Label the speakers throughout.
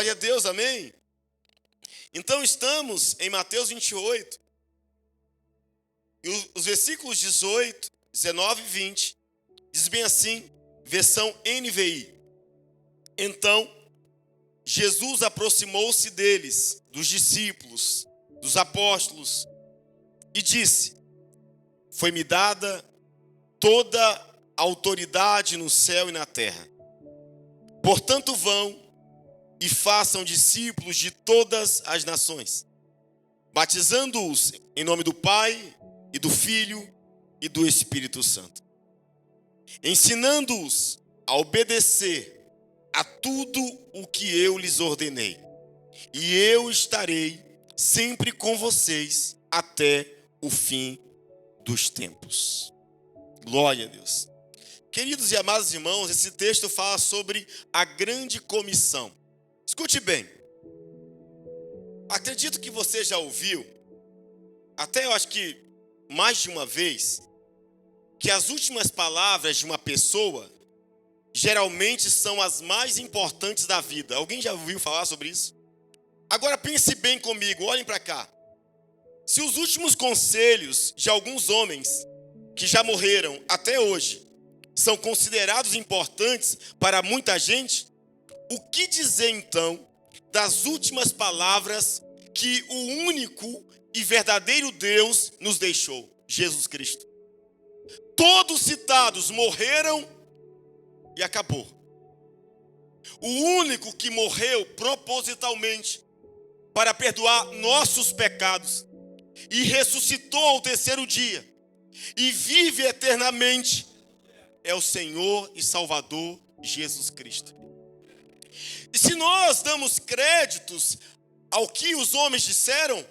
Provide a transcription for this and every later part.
Speaker 1: Glória a Deus, amém? Então estamos em Mateus 28. E os versículos 18, 19 e 20, diz bem assim, versão NVI. Então, Jesus aproximou-se deles, dos discípulos, dos apóstolos, e disse: foi-me dada toda a autoridade no céu e na terra. Portanto, vão e façam discípulos de todas as nações, batizando-os em nome do Pai e do Filho e do Espírito Santo, ensinando-os a obedecer a tudo o que eu lhes ordenei. E eu estarei sempre com vocês até o fim dos tempos. Glória a Deus. Queridos e amados irmãos, esse texto fala sobre a grande comissão. Escute bem. Acredito que você já ouviu, até eu acho que mais de uma vez, que as últimas palavras de uma pessoa geralmente são as mais importantes da vida. Alguém já ouviu falar sobre isso? Agora pense bem comigo, olhem para cá. Se os últimos conselhos de alguns homens que já morreram até hoje são considerados importantes para muita gente, o que dizer então das últimas palavras que o único e verdadeiro Deus nos deixou, Jesus Cristo? Todos citados morreram e acabou. O único que morreu propositalmente para perdoar nossos pecados e ressuscitou ao terceiro dia e vive eternamente é o Senhor e Salvador Jesus Cristo. E se nós damos créditos ao que os homens disseram,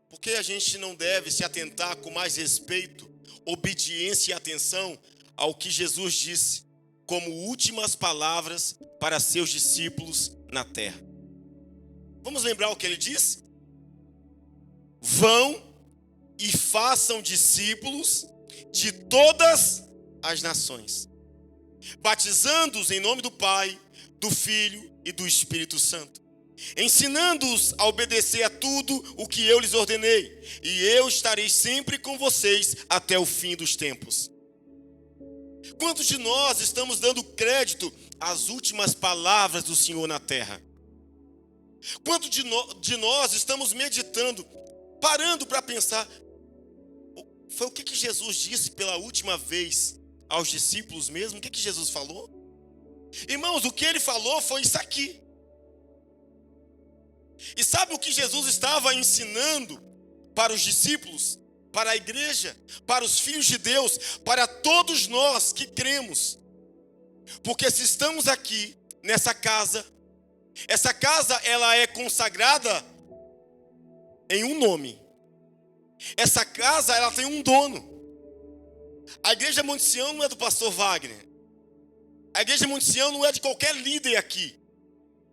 Speaker 1: por que a gente não deve se atentar com mais respeito, obediência e atenção ao que Jesus disse como últimas palavras para seus discípulos na terra? Vamos lembrar o que ele disse? Vão e façam discípulos de todas as nações, batizando-os em nome do Pai, do Filho e do Espírito Santo, ensinando-os a obedecer a tudo o que eu lhes ordenei, e eu estarei sempre com vocês até o fim dos tempos. Quantos de nós estamos dando crédito às últimas palavras do Senhor na terra? Quantos de nós estamos meditando, parando para pensar, foi o que Jesus disse pela última vez aos discípulos mesmo? O que Jesus falou? Irmãos, o que ele falou foi isso aqui. E sabe o que Jesus estava ensinando para os discípulos, para a igreja, para os filhos de Deus, para todos nós que cremos? Porque se estamos aqui nessa casa, essa casa ela é consagrada em um nome. Essa casa ela tem um dono. A igreja Monte Sião não é do pastor Wagner. A igreja Monte Sião não é de qualquer líder aqui.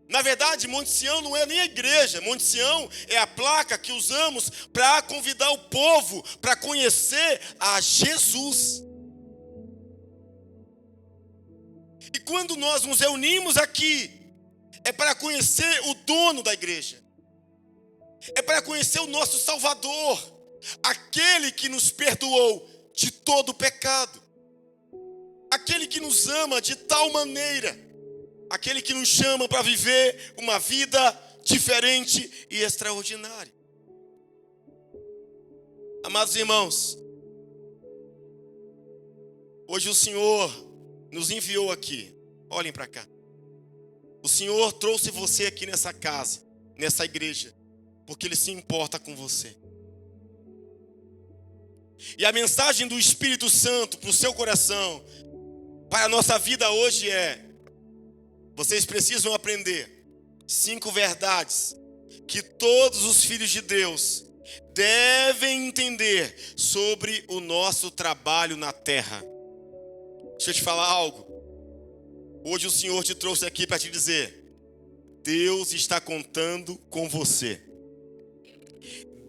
Speaker 1: Na verdade, Monte Sião não é nem a igreja. Monte Sião é a placa que usamos para convidar o povo para conhecer a Jesus. E quando nós nos reunimos aqui, é para conhecer o dono da igreja. É para conhecer o nosso Salvador, aquele que nos perdoou de todo pecado, aquele que nos ama de tal maneira, aquele que nos chama para viver uma vida diferente e extraordinária. Amados irmãos, hoje o Senhor nos enviou aqui. Olhem para cá. O Senhor trouxe você aqui nessa casa, nessa igreja, porque Ele se importa com você. E a mensagem do Espírito Santo para o seu coração, para a nossa vida hoje é: vocês precisam aprender 5 verdades que todos os filhos de Deus devem entender sobre o nosso trabalho na terra. Deixa eu te falar algo. Hoje o Senhor te trouxe aqui para te dizer: Deus está contando com você.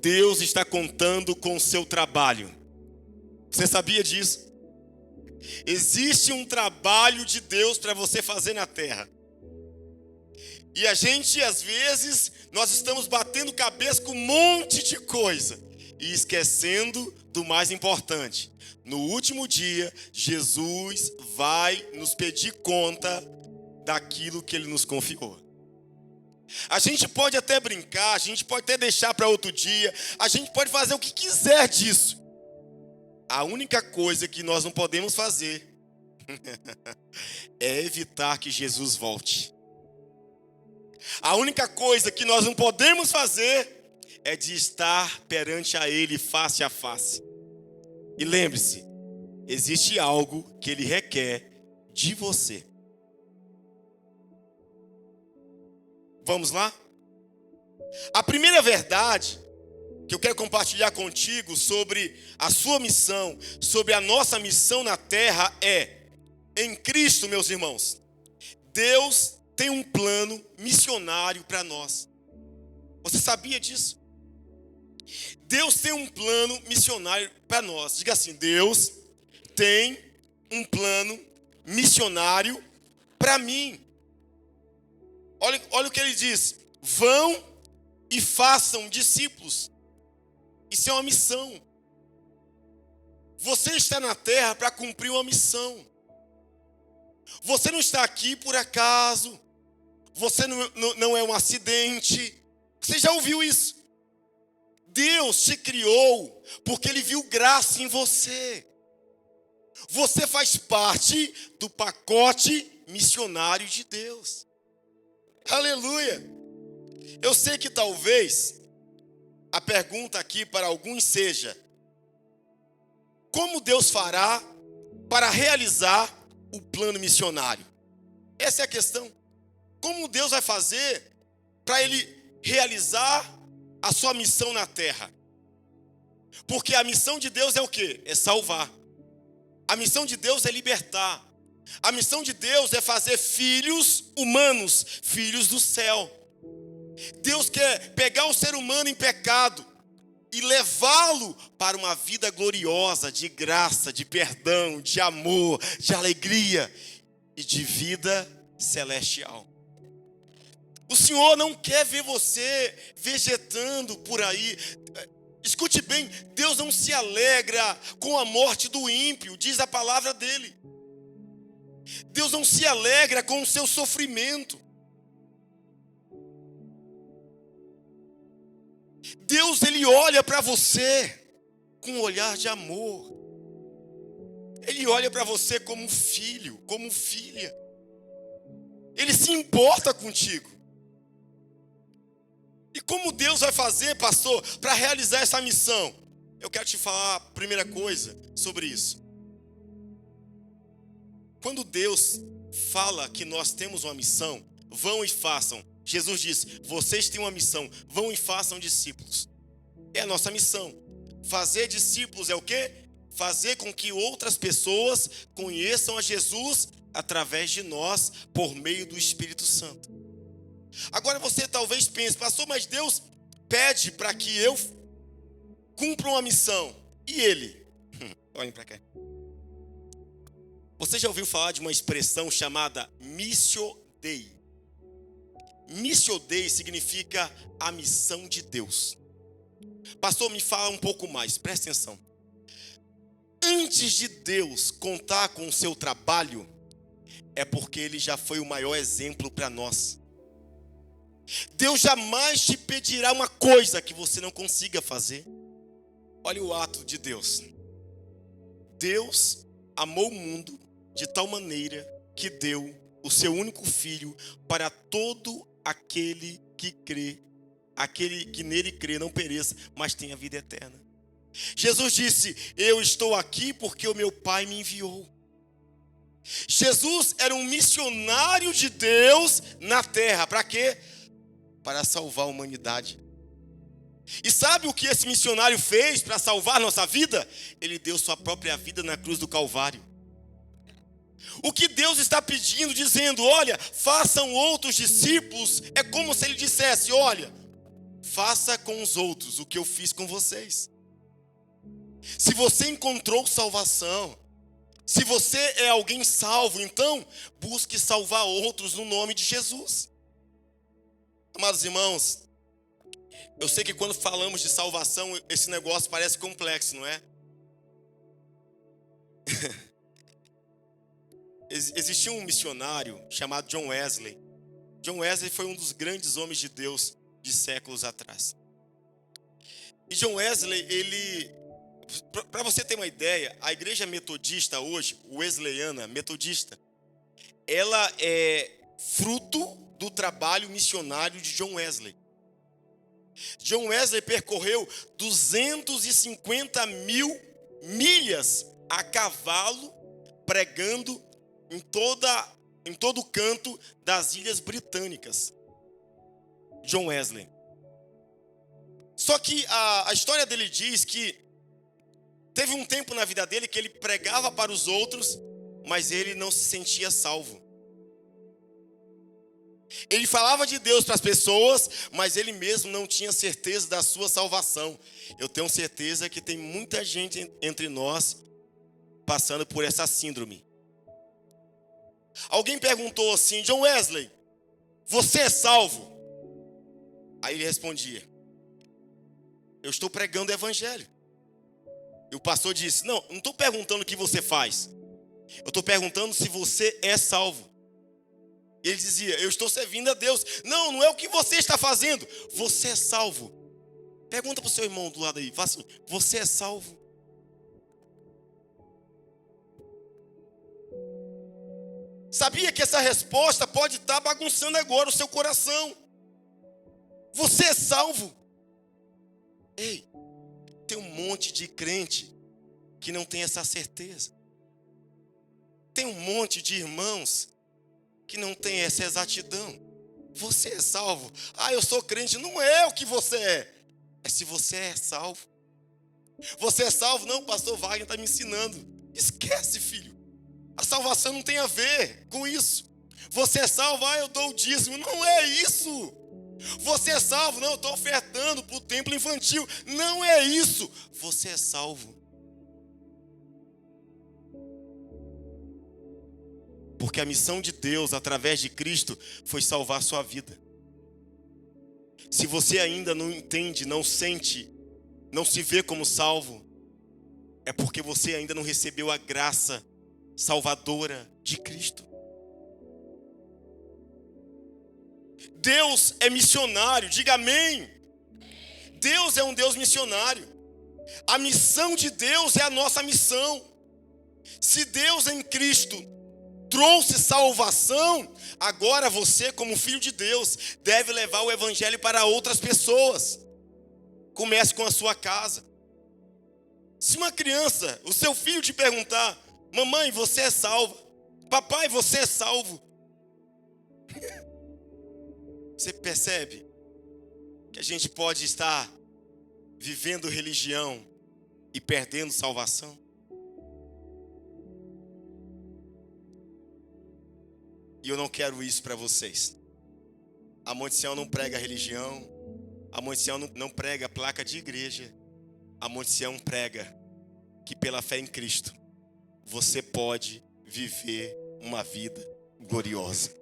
Speaker 1: Deus está contando com o seu trabalho. Você sabia disso? Existe um trabalho de Deus para você fazer na terra. E a gente, às vezes, nós estamos batendo cabeça com um monte de coisa e esquecendo do mais importante. No último dia, Jesus vai nos pedir conta daquilo que Ele nos confiou. A gente pode até brincar, a gente pode até deixar para outro dia, a gente pode fazer o que quiser disso. A única coisa que nós não podemos fazer é evitar que Jesus volte. A única coisa que nós não podemos fazer é de estar perante a Ele face a face. E lembre-se, existe algo que Ele requer de você. Vamos lá? A primeira verdade que eu quero compartilhar contigo sobre a sua missão, sobre a nossa missão na terra é: em Cristo, meus irmãos, Deus tem um plano missionário para nós. Você sabia disso? Deus tem um plano missionário para nós. Diga assim: Deus tem um plano missionário para mim. Olha o que ele diz: vão e façam discípulos. Isso é uma missão. Você está na terra para cumprir uma missão. Você não está aqui por acaso. Você não é um acidente. Você já ouviu isso? Deus te criou porque Ele viu graça em você. Você faz parte do pacote missionário de Deus. Aleluia! Eu sei que talvez a pergunta aqui para alguns seja: como Deus fará para realizar o plano missionário? Essa é a questão. Como Deus vai fazer para Ele realizar a sua missão na terra? Porque a missão de Deus é o quê? É salvar. A missão de Deus é libertar. A missão de Deus é fazer filhos humanos, filhos do céu. Deus quer pegar o ser humano em pecado e levá-lo para uma vida gloriosa, de graça, de perdão, de amor, de alegria e de vida celestial. O Senhor não quer ver você vegetando por aí. Escute bem, Deus não se alegra com a morte do ímpio, diz a palavra dele. Deus não se alegra com o seu sofrimento. Deus, Ele olha para você com um olhar de amor. Ele olha para você como um filho, como filha. Ele se importa contigo. E como Deus vai fazer, pastor, para realizar essa missão? Eu quero te falar a primeira coisa sobre isso. Quando Deus fala que nós temos uma missão, vão e façam. Jesus disse: vocês têm uma missão, vão e façam discípulos. É a nossa missão. Fazer discípulos é o quê? Fazer com que outras pessoas conheçam a Jesus através de nós, por meio do Espírito Santo. Agora você talvez pense: pastor, mas Deus pede para que eu cumpra uma missão. E Ele? Olhem para cá. Você já ouviu falar de uma expressão chamada Missio Dei? Missio Dei significa a missão de Deus. Pastor, me fala um pouco mais, presta atenção. Antes de Deus contar com o seu trabalho, é porque Ele já foi o maior exemplo para nós. Deus jamais te pedirá uma coisa que você não consiga fazer. Olha o ato de Deus. Deus amou o mundo de tal maneira que deu o seu único filho para todo aquele que crê, aquele que nele crê não pereça, mas tenha vida eterna. Jesus disse: eu estou aqui porque o meu Pai me enviou. Jesus era um missionário de Deus na terra. Para quê? Para salvar a humanidade. E sabe o que esse missionário fez para salvar nossa vida? Ele deu sua própria vida na cruz do Calvário. O que Deus está pedindo, dizendo: olha, façam outros discípulos, é como se Ele dissesse: olha, faça com os outros o que eu fiz com vocês. Se você encontrou salvação, se você é alguém salvo, então busque salvar outros no nome de Jesus. Amados irmãos, eu sei que quando falamos de salvação, esse negócio parece complexo, não é? Existia um missionário chamado John Wesley. John Wesley foi um dos grandes homens de Deus de séculos atrás. E John Wesley, para você ter uma ideia, a igreja metodista hoje, wesleyana, metodista, ela é fruto do trabalho missionário de John Wesley. John Wesley percorreu 250 mil milhas a cavalo, pregando em todo canto das Ilhas Britânicas. John Wesley. Só que a história dele diz que teve um tempo na vida dele que ele pregava para os outros, mas ele não se sentia salvo. Ele falava de Deus para as pessoas, mas ele mesmo não tinha certeza da sua salvação. Eu tenho certeza que tem muita gente entre nós passando por essa síndrome. Alguém perguntou assim: John Wesley, você é salvo? Aí ele respondia: eu estou pregando o evangelho. E o pastor disse: não estou perguntando o que você faz. Eu estou perguntando se você é salvo. E ele dizia: eu estou servindo a Deus. Não é o que você está fazendo. Você é salvo. Pergunta para o seu irmão do lado aí. Fala assim: você é salvo? Sabia que essa resposta pode estar bagunçando agora o seu coração? Você é salvo? Ei, tem um monte de crente que não tem essa certeza. Tem um monte de irmãos que não tem essa exatidão. Você é salvo? Eu sou crente. Não é o que você é. É se você é salvo. Você é salvo? Não, o pastor Wagner está me ensinando. Esquece, filho. A salvação não tem a ver com isso. Você é salvo? Eu dou o dízimo. Não é isso. Você é salvo? Não, eu estou ofertando para o templo infantil. Não é isso. Você é salvo porque a missão de Deus, através de Cristo, foi salvar a sua vida. Se você ainda não entende, não sente, não se vê como salvo, é porque você ainda não recebeu a graça salvadora de Cristo. Deus é missionário, diga amém. Deus é um Deus missionário. A missão de Deus é a nossa missão. Se Deus em Cristo trouxe salvação, agora você, como filho de Deus, deve levar o evangelho para outras pessoas. Comece com a sua casa. Se uma criança, o seu filho te perguntar: mamãe, você é salva? Papai, você é salvo? Você percebe que a gente pode estar vivendo religião e perdendo salvação? E eu não quero isso para vocês. A Monte Sião não prega religião. A Monte Sião não prega placa de igreja. A Monte Sião prega que pela fé em Cristo você pode viver uma vida gloriosa.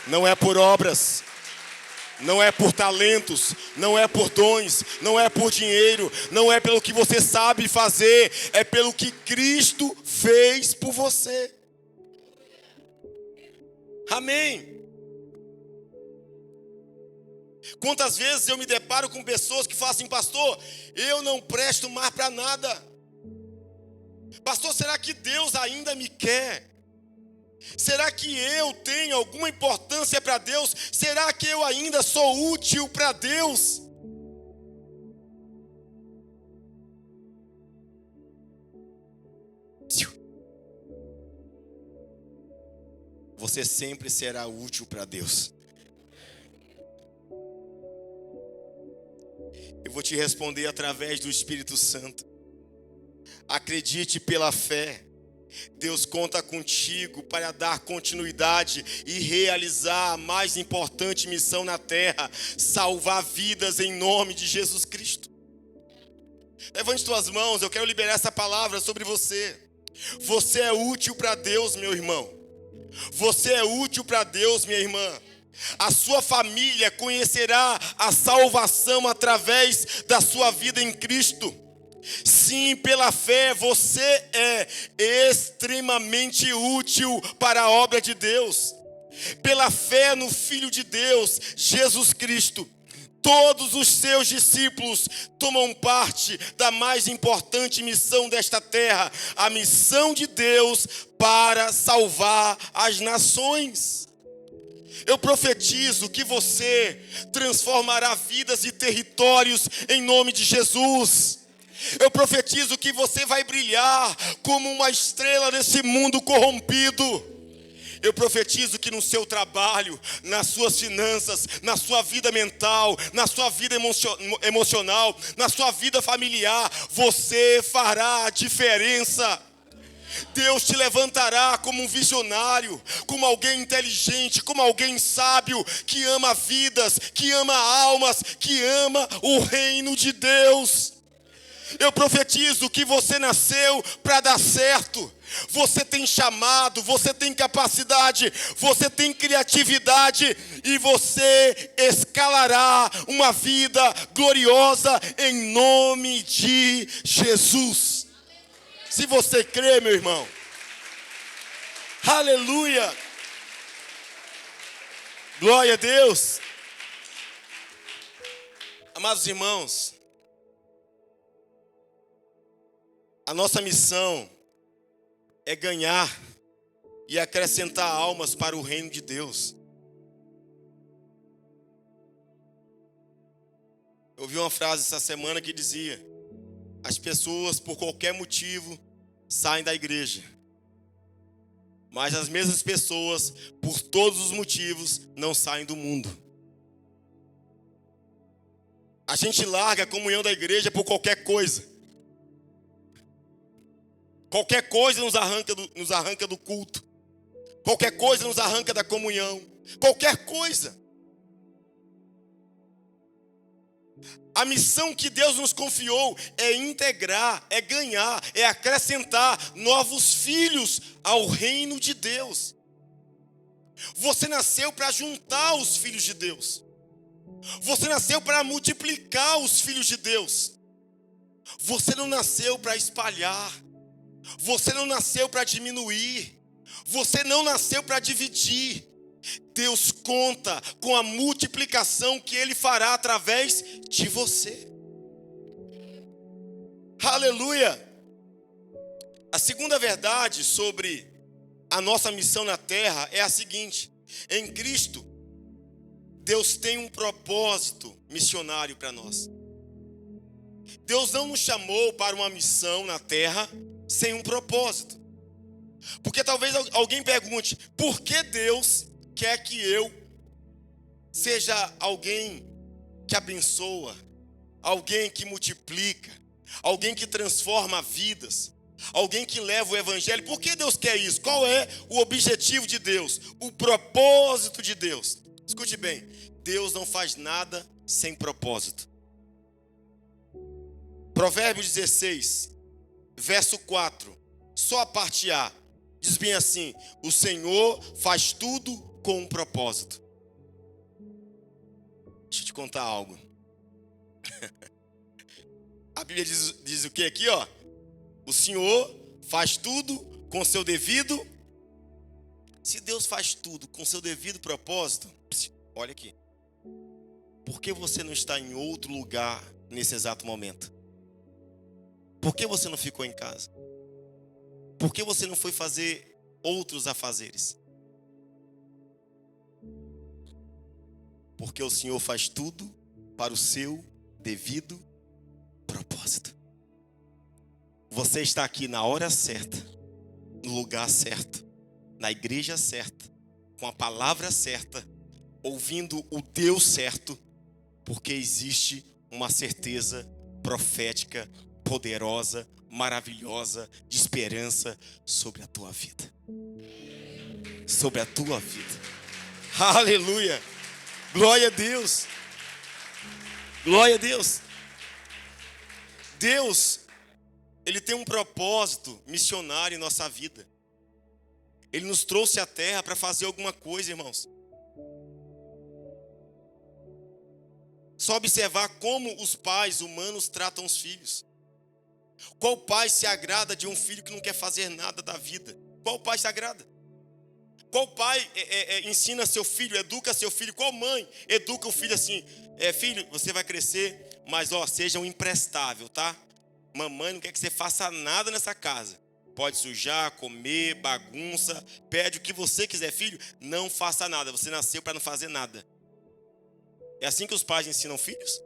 Speaker 1: Não é por obras, não é por talentos, não é por dons, não é por dinheiro, não é pelo que você sabe fazer, é pelo que Cristo fez por você. Amém. Quantas vezes eu me deparo com pessoas que falam assim: pastor, eu não presto mais para nada. Pastor, será que Deus ainda me quer? Será que eu tenho alguma importância para Deus? Será que eu ainda sou útil para Deus? Você sempre será útil para Deus. Eu vou te responder através do Espírito Santo. Acredite pela fé. Deus conta contigo para dar continuidade e realizar a mais importante missão na terra: salvar vidas em nome de Jesus Cristo. Levante tuas mãos, eu quero liberar essa palavra sobre você. Você é útil para Deus, meu irmão. Você é útil para Deus, minha irmã. A sua família conhecerá a salvação através da sua vida em Cristo. Sim, pela fé você é extremamente útil para a obra de Deus. Pela fé no Filho de Deus, Jesus Cristo, todos os seus discípulos tomam parte da mais importante missão desta terra, a missão de Deus para salvar as nações. Eu profetizo que você transformará vidas e territórios em nome de Jesus. Eu profetizo que você vai brilhar como uma estrela nesse mundo corrompido. Eu profetizo que no seu trabalho, nas suas finanças, na sua vida mental, na sua vida emocional, na sua vida familiar, você fará a diferença. Deus te levantará como um visionário, como alguém inteligente, como alguém sábio, que ama vidas, que ama almas, que ama o reino de Deus. Eu profetizo que você nasceu para dar certo. Você tem chamado, você tem capacidade, você tem criatividade e você escalará uma vida gloriosa em nome de Jesus. Se você crê, meu irmão, aleluia, glória a Deus. Amados irmãos, a nossa missão é ganhar e acrescentar almas para o reino de Deus. Eu ouvi uma frase essa semana que dizia: as pessoas por qualquer motivo saem da igreja, mas as mesmas pessoas por todos os motivos não saem do mundo. A gente larga a comunhão da igreja por qualquer coisa. Qualquer coisa nos arranca do culto. Qualquer coisa nos arranca da comunhão. Qualquer coisa. A missão que Deus nos confiou é integrar, é ganhar, é acrescentar novos filhos ao reino de Deus. Você nasceu para juntar os filhos de Deus. Você nasceu para multiplicar os filhos de Deus. Você não nasceu para espalhar. Você não nasceu para diminuir. Você não nasceu para dividir. Deus conta com a multiplicação que Ele fará através de você. Aleluia! A segunda verdade sobre a nossa missão na terra é a seguinte: em Cristo, Deus tem um propósito missionário para nós. Deus não nos chamou para uma missão na terra sem um propósito. Porque talvez alguém pergunte: por que Deus quer que eu seja alguém que abençoa, alguém que multiplica, alguém que transforma vidas, alguém que leva o evangelho? Por que Deus quer isso? Qual é o objetivo de Deus? O propósito de Deus? Escute bem, Deus não faz nada sem propósito. Provérbios 16, verso 4, só a parte A, diz bem assim: o Senhor faz tudo com um propósito. Deixa eu te contar algo. A Bíblia diz o que aqui, ó? O Senhor faz tudo com seu devido. Se Deus faz tudo com seu devido propósito, olha aqui. Por que você não está em outro lugar nesse exato momento? Por que você não ficou em casa? Por que você não foi fazer outros afazeres? Porque o Senhor faz tudo para o seu devido propósito. Você está aqui na hora certa, no lugar certo, na igreja certa, com a palavra certa, ouvindo o Deus certo, porque existe uma certeza profética, poderosa, maravilhosa, de esperança sobre a tua vida. Sobre a tua vida. Aleluia! Glória a Deus! Glória a Deus! Deus, Ele tem um propósito missionário em nossa vida. Ele nos trouxe à terra para fazer alguma coisa, irmãos. só observar como os pais humanos tratam os filhos. Qual pai se agrada de um filho que não quer fazer nada da vida? Qual pai se agrada? Qual pai ensina seu filho, educa seu filho? Qual mãe educa o filho assim? Filho, você vai crescer, mas seja um imprestável, tá? Mamãe não quer que você faça nada nessa casa. Pode sujar, comer, bagunça, pede o que você quiser. Filho, não faça nada, você nasceu para não fazer nada. É assim que os pais ensinam filhos?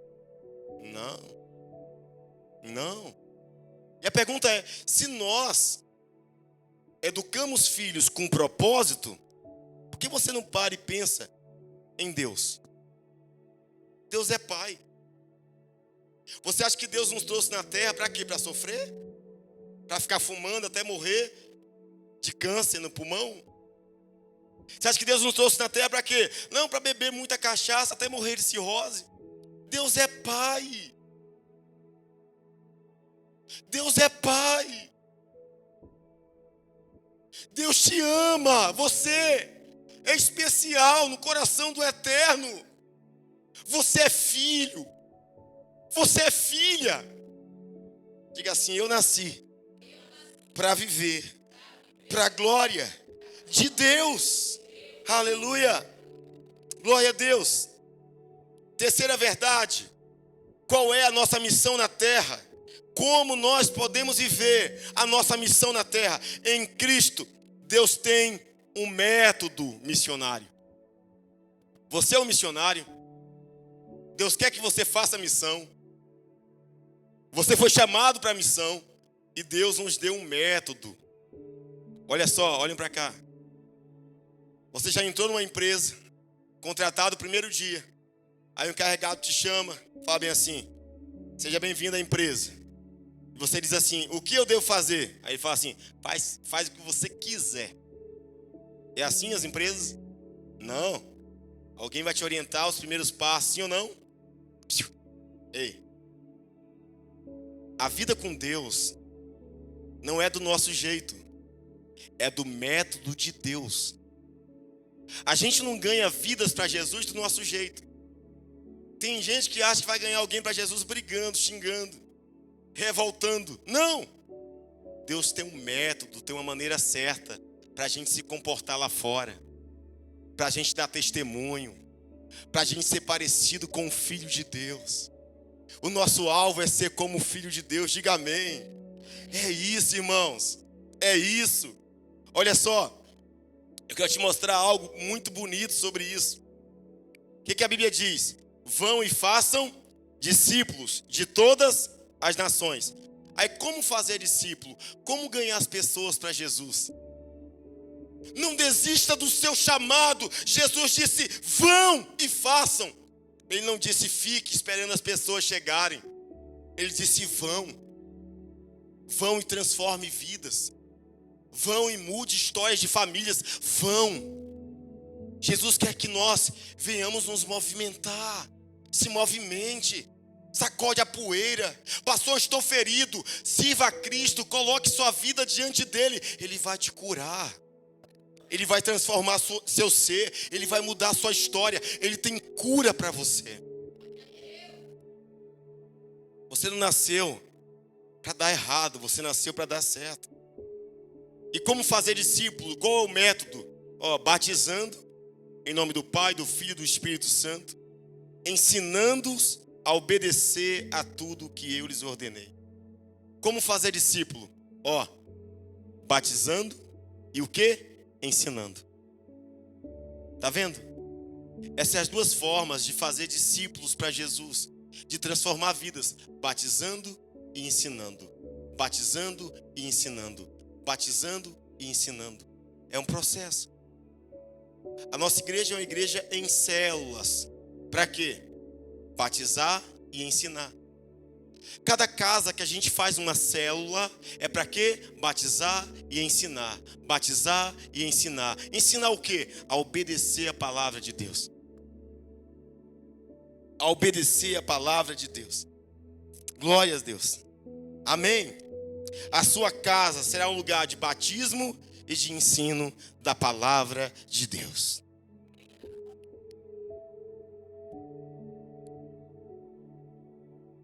Speaker 1: Não. E a pergunta é, se nós educamos filhos com propósito, por que você não para e pensa em Deus? Deus é pai. Você acha que Deus nos trouxe na terra para quê? Para sofrer? Para ficar fumando até morrer de câncer no pulmão? Você acha que Deus nos trouxe na terra para quê? Não, para beber muita cachaça até morrer de cirrose. Deus é pai. Deus é pai. Deus te ama. Você é especial no coração do Eterno. Você é filho. Você é filha. Diga assim, eu nasci para viver para a glória de Deus. Aleluia. Glória a Deus. Terceira verdade. Qual é a nossa missão na terra? Como nós podemos viver a nossa missão na terra? Em Cristo, Deus tem um método missionário. Você é um missionário. Deus quer que você faça a missão. Você foi chamado para a missão. E Deus nos deu um método. Olha só, olhem para cá. Você já entrou numa empresa, contratado o primeiro dia. Aí o encarregado te chama, fala bem assim, seja bem-vindo à empresa. Você diz assim, o que eu devo fazer? Aí ele fala assim, faz o que você quiser. É assim as empresas? Não. Alguém vai te orientar os primeiros passos, sim ou não? Ei. A vida com Deus não é do nosso jeito. É do método de Deus. A gente não ganha vidas para Jesus do nosso jeito. Tem gente que acha que vai ganhar alguém para Jesus brigando, xingando, revoltando. Não! Deus tem um método, tem uma maneira certa para a gente se comportar lá fora, para a gente dar testemunho, para a gente ser parecido com o Filho de Deus. O nosso alvo é ser como o Filho de Deus, diga amém. É isso, irmãos, é isso. Olha só, eu quero te mostrar algo muito bonito sobre isso. O que a Bíblia diz? Vão e façam discípulos de todas as nações. Aí como fazer discípulo? Como ganhar as pessoas para Jesus? Não desista do seu chamado. Jesus disse, vão e façam. Ele não disse, fique esperando as pessoas chegarem. Ele disse, vão. Vão e transforme vidas. Vão e mude histórias de famílias. Vão. Jesus quer que nós venhamos nos movimentar. Se movimente. Sacode a poeira. Pastor, estou ferido. Sirva a Cristo. Coloque sua vida diante dele. Ele vai te curar. Ele vai transformar seu ser. Ele vai mudar a sua história. Ele tem cura para você. Você não nasceu para dar errado. Você nasceu para dar certo. E como fazer discípulo? Qual é o método? Batizando em nome do Pai, do Filho e do Espírito Santo. Ensinando-os a obedecer a tudo que eu lhes ordenei. Como fazer discípulo? Batizando e o quê? Ensinando. Tá vendo? Essas são as duas formas de fazer discípulos para Jesus, de transformar vidas, batizando e ensinando. Batizando e ensinando. Batizando e ensinando. É um processo. A nossa igreja é uma igreja em células. Para quê? Batizar e ensinar. Cada casa que a gente faz uma célula é para quê? Batizar e ensinar. Batizar e ensinar. Ensinar o quê? A obedecer a palavra de Deus. A obedecer a palavra de Deus. Glória a Deus. Amém? A sua casa será um lugar de batismo e de ensino da palavra de Deus.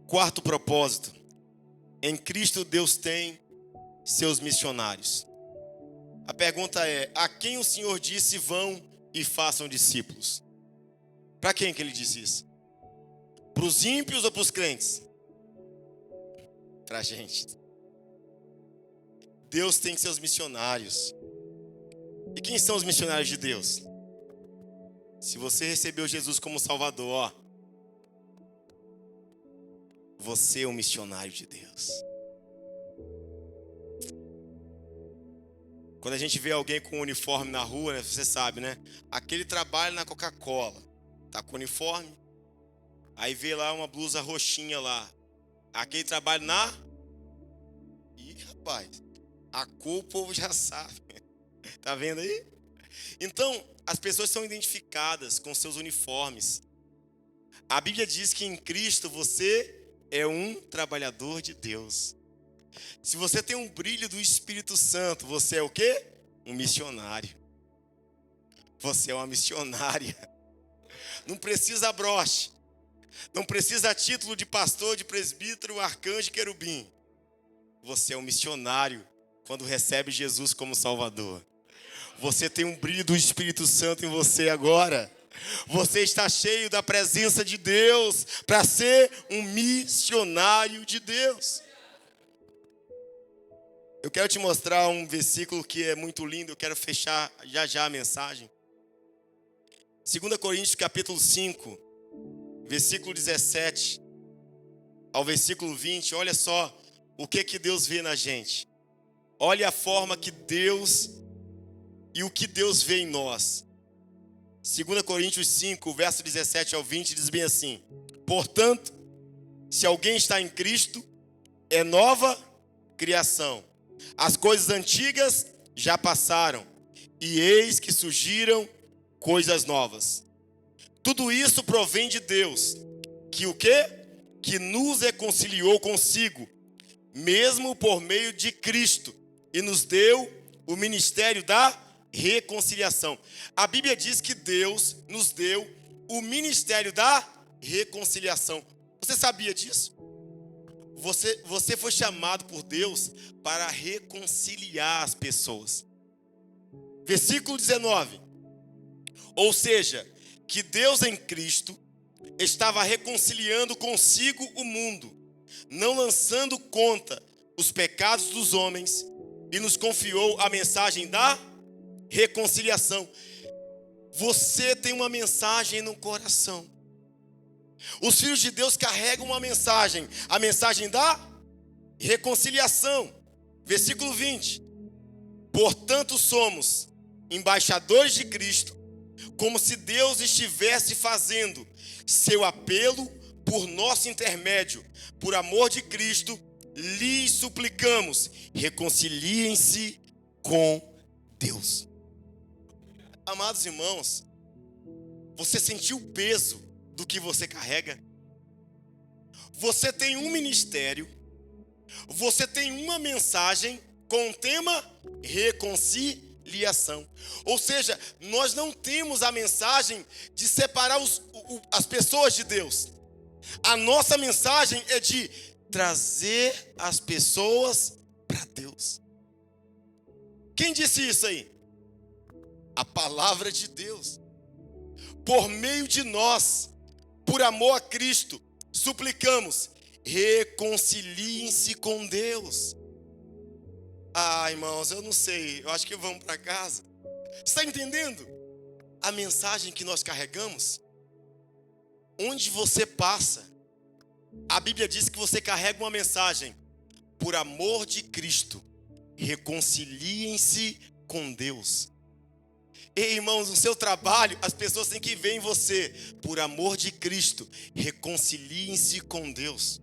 Speaker 1: Quarto propósito. Em Cristo Deus tem seus missionários. A pergunta é: a quem o Senhor disse vão e façam discípulos? Para quem que ele disse isso? Para os ímpios ou para os crentes? Para a gente. Deus tem seus missionários. E quem são os missionários de Deus? Se você recebeu Jesus como Salvador, ó, você é um missionário de Deus. Quando a gente vê alguém com uniforme na rua, né, você sabe, né? Aquele trabalha na Coca-Cola, tá com uniforme. Aí vê lá uma blusa roxinha lá. Aquele trabalha na... Ih, rapaz, a cor o povo já sabe. Tá vendo aí? Então, as pessoas são identificadas com seus uniformes. A Bíblia diz que em Cristo você é um trabalhador de Deus. Se você tem um brilho do Espírito Santo, você é o quê? Um missionário. Você é uma missionária. Não precisa broche. Não precisa título de pastor, de presbítero, arcanjo, querubim. Você é um missionário quando recebe Jesus como Salvador. Você tem um brilho do Espírito Santo em você agora. Você está cheio da presença de Deus para ser um missionário de Deus. Eu quero te mostrar um versículo que é muito lindo. Eu quero fechar já a mensagem. 2 Coríntios capítulo 5, versículo 17 ao versículo 20. Olha só o que Deus vê na gente. Olha a forma que Deus e o que Deus vê em nós. 2 Coríntios 5, verso 17 ao 20, diz bem assim: portanto, se alguém está em Cristo, é nova criação. As coisas antigas já passaram, e eis que surgiram coisas novas. Tudo isso provém de Deus, que o quê? Que nos reconciliou consigo, mesmo por meio de Cristo, e nos deu o ministério da reconciliação. A Bíblia diz que Deus nos deu o ministério da reconciliação. Você sabia disso? Você foi chamado por Deus para reconciliar as pessoas. Versículo 19. Ou seja, que Deus em Cristo estava reconciliando consigo o mundo, não lançando conta os pecados dos homens, e nos confiou a mensagem da reconciliação. Você tem uma mensagem no coração. Os filhos de Deus carregam uma mensagem, a mensagem da reconciliação. Versículo 20. Portanto, somos embaixadores de Cristo, como se Deus estivesse fazendo seu apelo por nosso intermédio. Por amor de Cristo, lhes suplicamos, reconciliem-se com Deus. Amados irmãos, você sentiu o peso do que você carrega? Você tem um ministério, você tem uma mensagem com o tema reconciliação. Ou seja, nós não temos a mensagem de separar as pessoas de Deus. A nossa mensagem é de trazer as pessoas para Deus. Quem disse isso aí? A palavra de Deus. Por meio de nós, por amor a Cristo, suplicamos, reconciliem-se com Deus. Ah, irmãos, eu não sei, eu acho que vamos para casa. Está entendendo a mensagem que nós carregamos? Onde você passa, a Bíblia diz que você carrega uma mensagem. Por amor de Cristo, reconciliem-se com Deus. Ei, irmãos, no seu trabalho, as pessoas têm que ver em você. Por amor de Cristo, reconciliem-se com Deus.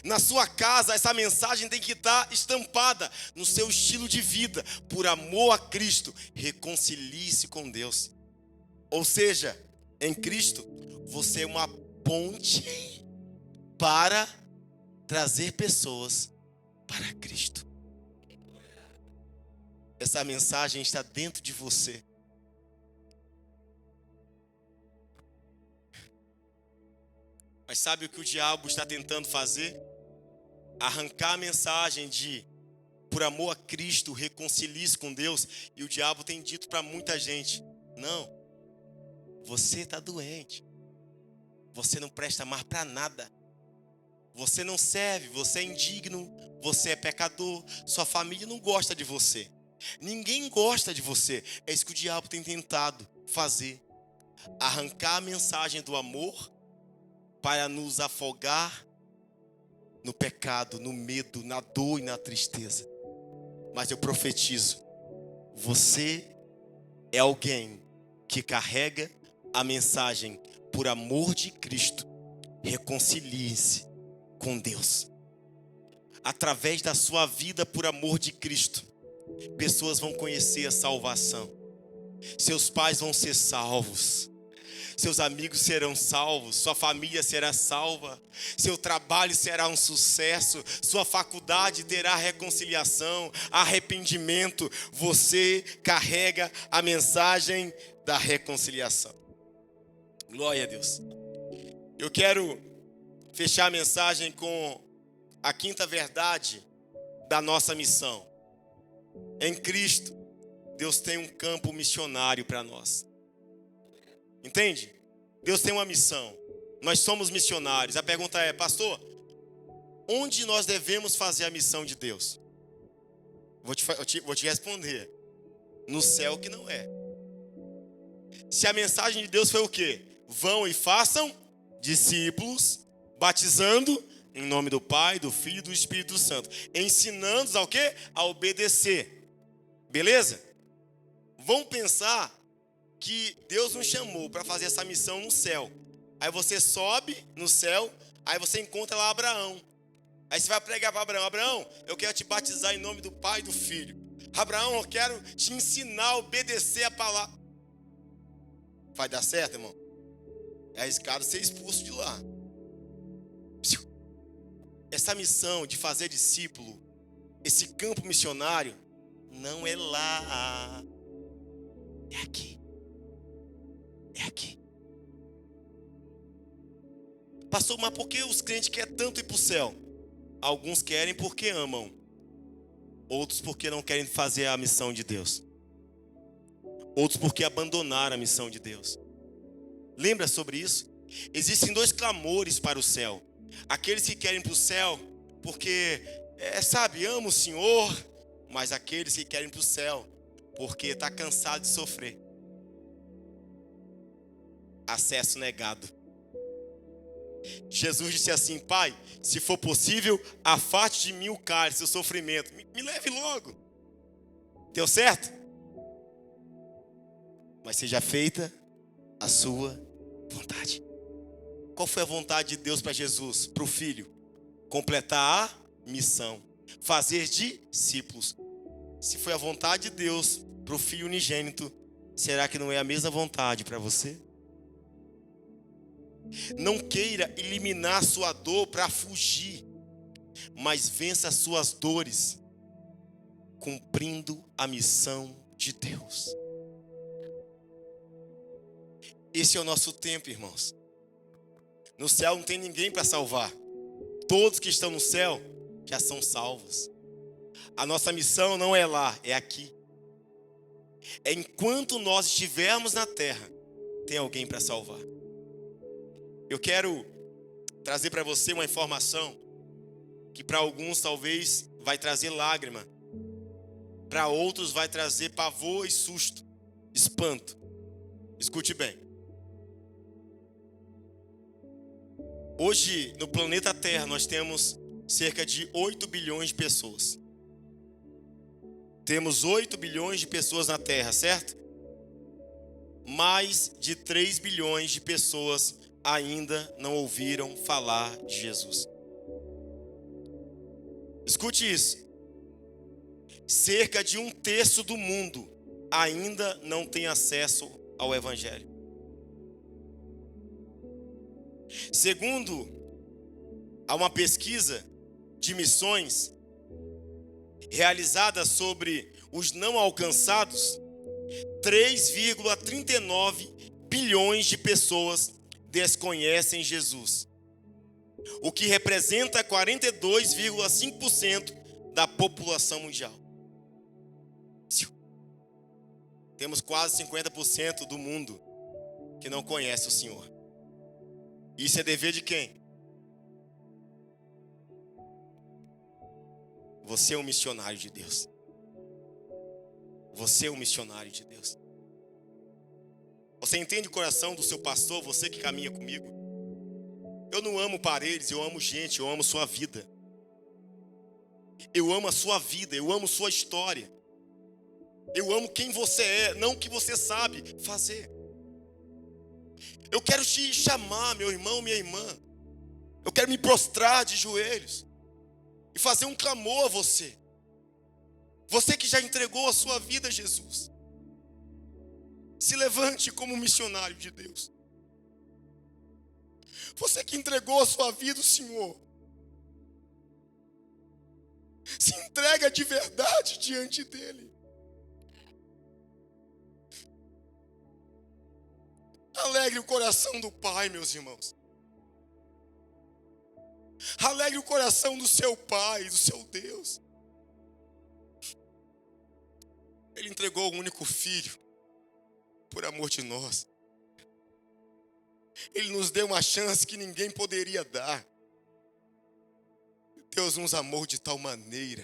Speaker 1: Na sua casa, essa mensagem tem que estar estampada no seu estilo de vida. Por amor a Cristo, reconcilie-se com Deus. Ou seja, em Cristo, você é uma ponte para trazer pessoas para Cristo. Essa mensagem está dentro de você. Mas sabe o que o diabo está tentando fazer? Arrancar a mensagem de, por amor a Cristo, reconcilie-se com Deus. E o diabo tem dito para muita gente: não, você está doente. Você não presta mais para nada. Você não serve, você é indigno, você é pecador. Sua família não gosta de você. Ninguém gosta de você. É isso que o diabo tem tentado fazer. Arrancar a mensagem do amor para nos afogar no pecado, no medo, na dor e na tristeza. Mas eu profetizo: você é alguém que carrega a mensagem, por amor de Cristo, reconcilie-se com Deus. Através da sua vida, por amor de Cristo, pessoas vão conhecer a salvação. Seus pais vão ser salvos. Seus amigos serão salvos, sua família será salva, seu trabalho será um sucesso, sua faculdade terá reconciliação, arrependimento. Você carrega a mensagem da reconciliação. Glória a Deus. Eu quero fechar a mensagem com a quinta verdade da nossa missão. Em Cristo, Deus tem um campo missionário para nós. Entende? Deus tem uma missão. Nós somos missionários. A pergunta é: pastor, onde nós devemos fazer a missão de Deus? Vou te responder: no céu que não é. Se a mensagem de Deus foi o quê? Vão e façam discípulos, batizando em nome do Pai, do Filho e do Espírito Santo, ensinando-os ao quê? A obedecer. Beleza? Vamos pensar que Deus nos chamou para fazer essa missão no céu. Aí você sobe no céu, aí você encontra lá Abraão. Aí você vai pregar para Abraão: Abraão, eu quero te batizar em nome do Pai e do Filho. Abraão, eu quero te ensinar a obedecer a palavra. Vai dar certo, irmão? É arriscado ser expulso de lá. Essa missão de fazer discípulo, esse campo missionário, não é lá. É aqui. É aqui. Pastor, mas por que os crentes querem tanto ir para o céu? Alguns querem porque amam. Outros porque não querem fazer a missão de Deus. Outros porque abandonaram a missão de Deus. Lembra sobre isso? Existem dois clamores para o céu. Aqueles que querem ir para o céu porque, amam o Senhor. Mas aqueles que querem ir para o céu porque está cansado de sofrer. Acesso negado. Jesus disse assim: Pai, se for possível, afaste de mim o cálice, o sofrimento. Me leve logo. Deu certo? Mas seja feita a sua vontade. Qual foi a vontade de Deus para Jesus, para o Filho? Completar a missão, fazer discípulos. Se foi a vontade de Deus para o Filho unigênito, será que não é a mesma vontade para você? Não queira eliminar sua dor para fugir, mas vença as suas dores, cumprindo a missão de Deus. Esse é o nosso tempo, irmãos. No céu não tem ninguém para salvar. Todos que estão no céu já são salvos. A nossa missão não é lá, é aqui. É enquanto nós estivermos na terra, tem alguém para salvar. Eu quero trazer para você uma informação que para alguns talvez vai trazer lágrima. Para outros vai trazer pavor e susto, espanto. Escute bem. Hoje, no planeta Terra, nós temos cerca de 8 bilhões de pessoas. Temos 8 bilhões de pessoas na Terra, certo? Mais de 3 bilhões de pessoas ainda não ouviram falar de Jesus. Escute isso. Cerca de 1/3 do mundo ainda não tem acesso ao Evangelho. Segundo a uma pesquisa de missões realizada sobre os não alcançados, 3,39 bilhões de pessoas desconhecem Jesus. o que representa 42,5% da população mundial. Temos quase 50% do mundo que não conhece o Senhor. Isso é dever de quem? Você é um missionário de Deus. Você é um missionário de Deus. Você entende o coração do seu pastor, você que caminha comigo? Eu não amo paredes, eu amo gente, eu amo sua vida. Eu amo a sua vida, eu amo sua história. Eu amo quem você é, não o que você sabe fazer. Eu quero te chamar, meu irmão, minha irmã. Eu quero me prostrar de joelhos e fazer um clamor a você. Você que já entregou a sua vida a Jesus. Se levante como um missionário de Deus. Você que entregou a sua vida ao Senhor. Se entrega de verdade diante dEle. Alegre o coração do Pai, meus irmãos. Alegre o coração do seu Pai, do seu Deus. Ele entregou o único Filho por amor de nós. Ele nos deu uma chance que ninguém poderia dar. Deus nos amou de tal maneira.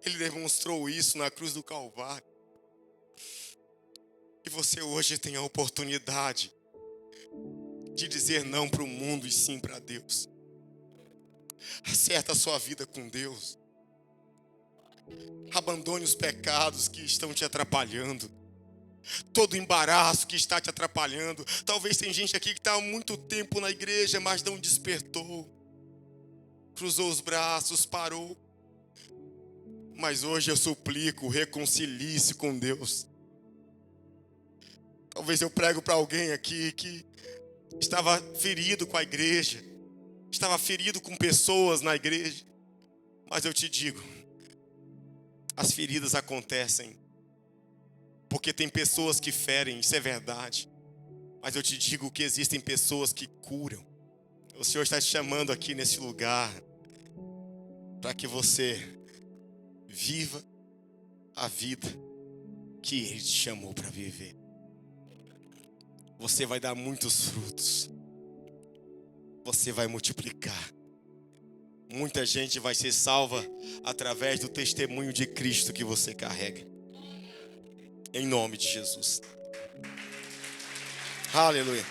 Speaker 1: Ele demonstrou isso na cruz do Calvário. E você hoje tem a oportunidade de dizer não para o mundo e sim para Deus. Acerta a sua vida com Deus. Abandone os pecados que estão te atrapalhando. Todo embaraço que está te atrapalhando. Talvez tem gente aqui que está há muito tempo na igreja, mas não despertou. Cruzou os braços, parou. Mas hoje eu suplico, reconcilie-se com Deus. Talvez eu prego para alguém aqui que estava ferido com a igreja, estava ferido com pessoas na igreja. Mas eu te digo, as feridas acontecem porque tem pessoas que ferem, isso é verdade. Mas eu te digo que existem pessoas que curam. O Senhor está te chamando aqui nesse lugar para que você viva a vida que Ele te chamou para viver. Você vai dar muitos frutos. Você vai multiplicar. Muita gente vai ser salva através do testemunho de Cristo que você carrega. Em nome de Jesus. Aleluia.